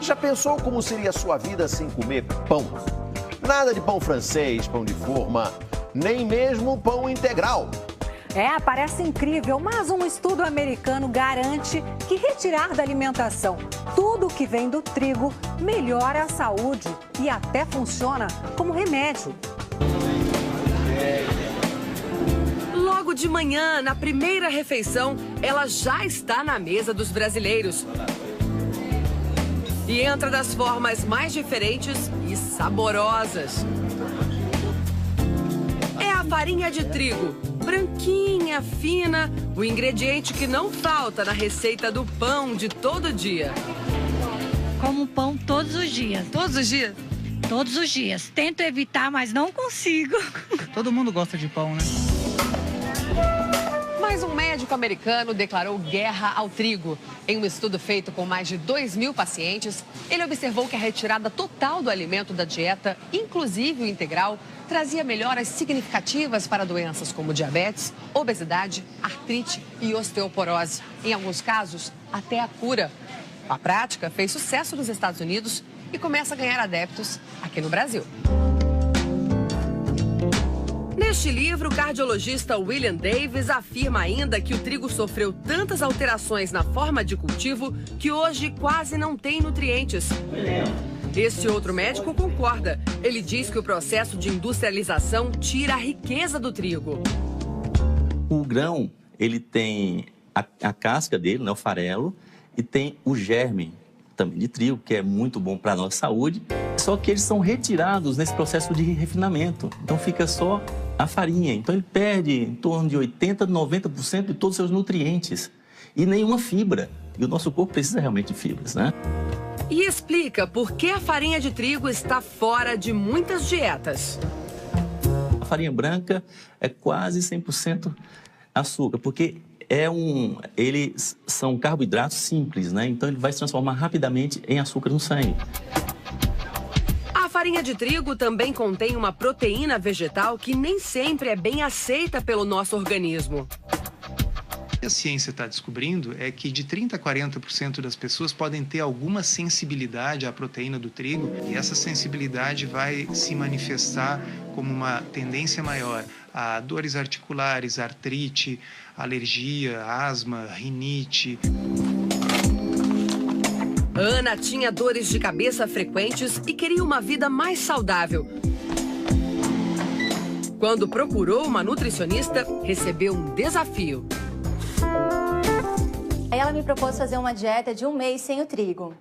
Já pensou como seria a sua vida sem comer pão? Nada de pão francês, pão de forma, nem mesmo pão integral. Parece incrível, mas um estudo americano garante que retirar da alimentação tudo que vem do trigo melhora a saúde e até funciona como remédio. Logo de manhã, na primeira refeição, ela já está na mesa dos brasileiros. E entra das formas mais diferentes e saborosas. É a farinha de trigo, branquinha, fina, o ingrediente que não falta na receita do pão de todo dia. Como pão todos os dias. Todos os dias? Todos os dias. Tento evitar, mas não consigo. Todo mundo gosta de pão, né? Mas um médico americano declarou guerra ao trigo. Em um estudo feito com mais de 2.000 pacientes, ele observou que a retirada total do alimento da dieta, inclusive o integral, trazia melhoras significativas para doenças como diabetes, obesidade, artrite e osteoporose. Em alguns casos, até a cura. A prática fez sucesso nos Estados Unidos e começa a ganhar adeptos aqui no Brasil. Neste livro, o cardiologista William Davis afirma ainda que o trigo sofreu tantas alterações na forma de cultivo que hoje quase não tem nutrientes. Este outro médico concorda. Ele diz que o processo de industrialização tira a riqueza do trigo. O grão, ele tem a casca dele, né, o farelo, e tem o germe também de trigo, que é muito bom para a nossa saúde. Só que eles são retirados nesse processo de refinamento. Então fica só a farinha. Então ele perde em torno de 80%, 90% de todos os seus nutrientes. E nenhuma fibra. E o nosso corpo precisa realmente de fibras, né? E explica por que a farinha de trigo está fora de muitas dietas. A farinha branca é quase 100% açúcar, porque eles são carboidratos simples, né? Então ele vai se transformar rapidamente em açúcar no sangue. A farinha de trigo também contém uma proteína vegetal que nem sempre é bem aceita pelo nosso organismo. O que a ciência está descobrindo é que de 30% a 40% das pessoas podem ter alguma sensibilidade à proteína do trigo e essa sensibilidade vai se manifestar como uma tendência maior a dores articulares, artrite, alergia, asma, rinite. Ana tinha dores de cabeça frequentes e queria uma vida mais saudável. Quando procurou uma nutricionista, recebeu um desafio. Aí ela me propôs fazer uma dieta de 1 mês sem o trigo.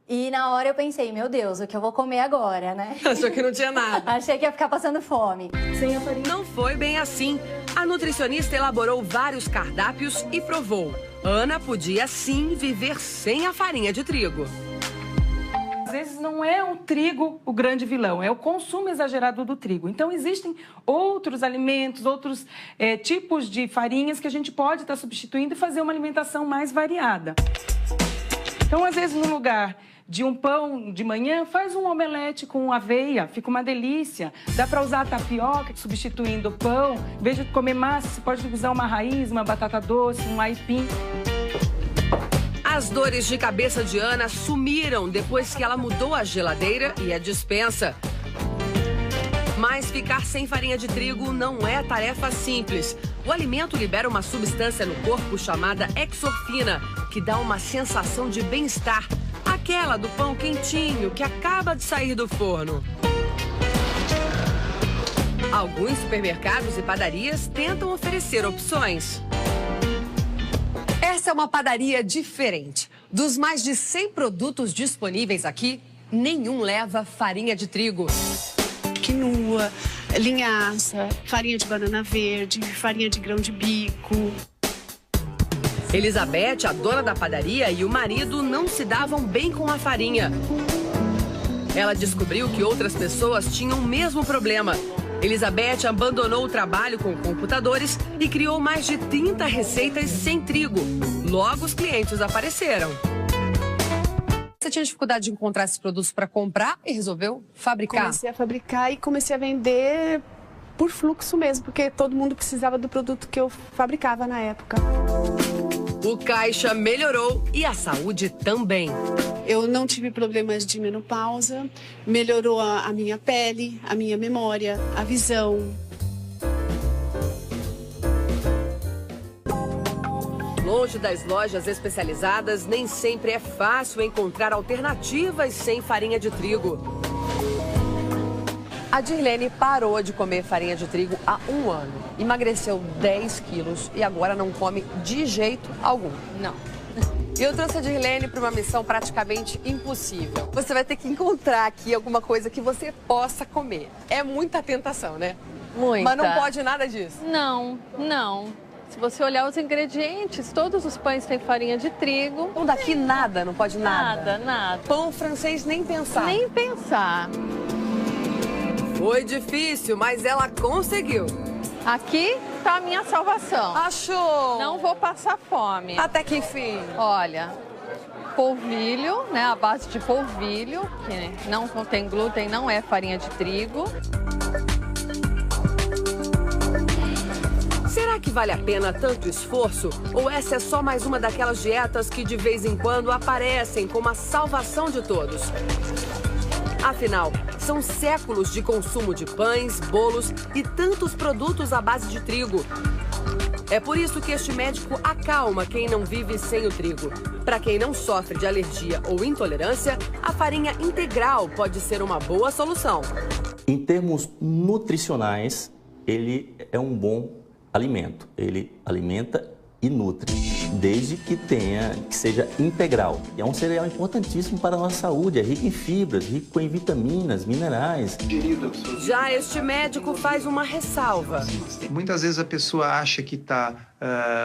E na hora eu pensei, meu Deus, o que eu vou comer agora, né? Achou que não tinha nada. Achei que ia ficar passando fome. Sem a farinha. Não foi bem assim. A nutricionista elaborou vários cardápios e provou. Ana podia sim viver sem a farinha de trigo. Às vezes não é o trigo o grande vilão, é o consumo exagerado do trigo. Então existem outros alimentos, outros tipos de farinhas que a gente pode estar substituindo e fazer uma alimentação mais variada. Então, às vezes, no lugar de um pão de manhã, faz um omelete com aveia, fica uma delícia. Dá para usar a tapioca substituindo o pão. Em vez de comer massa, você pode usar uma raiz, uma batata doce, um aipim. As dores de cabeça de Ana sumiram depois que ela mudou a geladeira e a despensa. Mas ficar sem farinha de trigo não é tarefa simples. O alimento libera uma substância no corpo chamada exorfina, que dá uma sensação de bem-estar. Aquela do pão quentinho que acaba de sair do forno. Alguns supermercados e padarias tentam oferecer opções. Essa é uma padaria diferente. Dos mais de 100 produtos disponíveis aqui, nenhum leva farinha de trigo. Quinoa, linhaça, farinha de banana verde, farinha de grão de bico. Elizabeth, a dona da padaria, e o marido não se davam bem com a farinha. Ela descobriu que outras pessoas tinham o mesmo problema. Elizabeth abandonou o trabalho com computadores e criou mais de 30 receitas sem trigo. Logo, os clientes apareceram. Você tinha dificuldade de encontrar esses produtos para comprar e resolveu fabricar? Comecei a fabricar e comecei a vender por fluxo mesmo, porque todo mundo precisava do produto que eu fabricava na época. O caixa melhorou e a saúde também. Eu não tive problemas de menopausa, melhorou a minha pele, a minha memória, a visão. Longe das lojas especializadas, nem sempre é fácil encontrar alternativas sem farinha de trigo. A Dirlene parou de comer farinha de trigo há 1 ano. Emagreceu 10 quilos e agora não come de jeito algum. Não. E eu trouxe a Dirlene para uma missão praticamente impossível. Você vai ter que encontrar aqui alguma coisa que você possa comer. É muita tentação, né? Muita. Mas não pode nada disso. Não, não. Se você olhar os ingredientes, todos os pães têm farinha de trigo. Então daqui nada, não pode nada? Nada. Pão francês nem pensar. Nem pensar. Foi difícil, mas ela conseguiu. Aqui tá a minha salvação. Achou? Não vou passar fome. Até que enfim. Olha, polvilho, né? A base de polvilho, que não contém glúten, não é farinha de trigo. Será que vale a pena tanto esforço? Ou essa é só mais uma daquelas dietas que de vez em quando aparecem como a salvação de todos? Afinal, são séculos de consumo de pães, bolos e tantos produtos à base de trigo. É por isso que este médico acalma quem não vive sem o trigo. Para quem não sofre de alergia ou intolerância, a farinha integral pode ser uma boa solução. Em termos nutricionais, ele é um bom alimento. Ele alimenta e nutre, desde que seja integral. É um cereal importantíssimo para a nossa saúde, é rico em fibras, rico em vitaminas, minerais. Já este médico faz uma ressalva. Muitas vezes a pessoa acha que está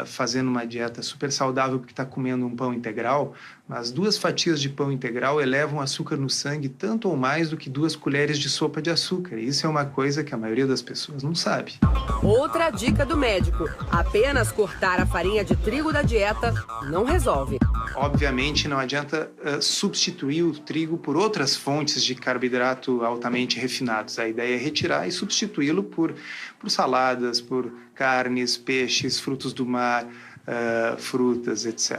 fazendo uma dieta super saudável porque está comendo um pão integral, mas 2 fatias de pão integral elevam açúcar no sangue tanto ou mais do que 2 colheres de sopa de açúcar. E isso é uma coisa que a maioria das pessoas não sabe. Outra dica do médico: apenas cortar a farinha de trigo da dieta não resolve. Obviamente, não adianta substituir o trigo por outras fontes de carboidrato altamente refinados. A ideia é retirar e substituí-lo por saladas, por carnes, peixes, frutos do mar, frutas, etc.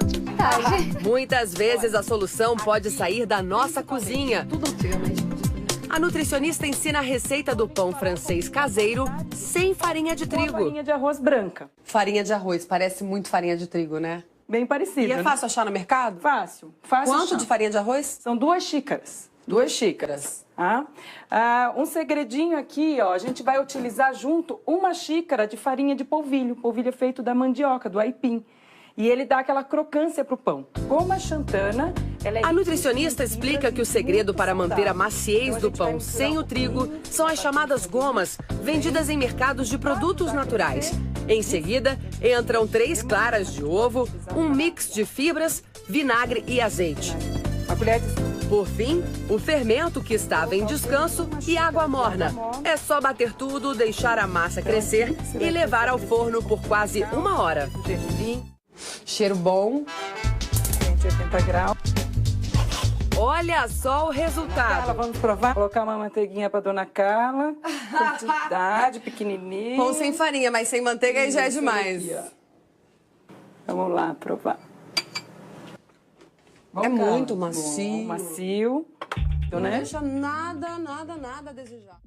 Muitas vezes a solução pode sair da nossa cozinha. A nutricionista ensina a receita do pão francês caseiro sem farinha de trigo. Farinha de arroz branca. Farinha de arroz, parece muito farinha de trigo, né? Bem parecido. E é fácil achar no mercado? Fácil. Quanto de farinha de arroz? São 2 xícaras. 2 xícaras. Um segredinho aqui, ó, a gente vai utilizar junto 1 xícara de farinha de polvilho. Polvilho é feito da mandioca, do aipim. E ele dá aquela crocância pro pão. Como a xantana, ela é... A nutricionista explica que o segredo para manter a maciez do pão sem o trigo são as chamadas gomas, vendidas em mercados de produtos naturais. Em seguida, entram 3 claras de ovo, um mix de fibras, vinagre e azeite. Uma colher de... Por fim, o fermento que estava em descanso e água morna. É só bater tudo, deixar a massa crescer e levar ao forno por quase 1 hora. Cheiro bom. 180 graus. Olha só o resultado. Carla, vamos provar? Colocar uma manteiguinha para dona Carla. Quantidade, pequenininha. Pão sem farinha, mas sem manteiga aí já é demais. Vamos lá, provar. É muito macio. Bom, macio. Não deixa nada a desejar.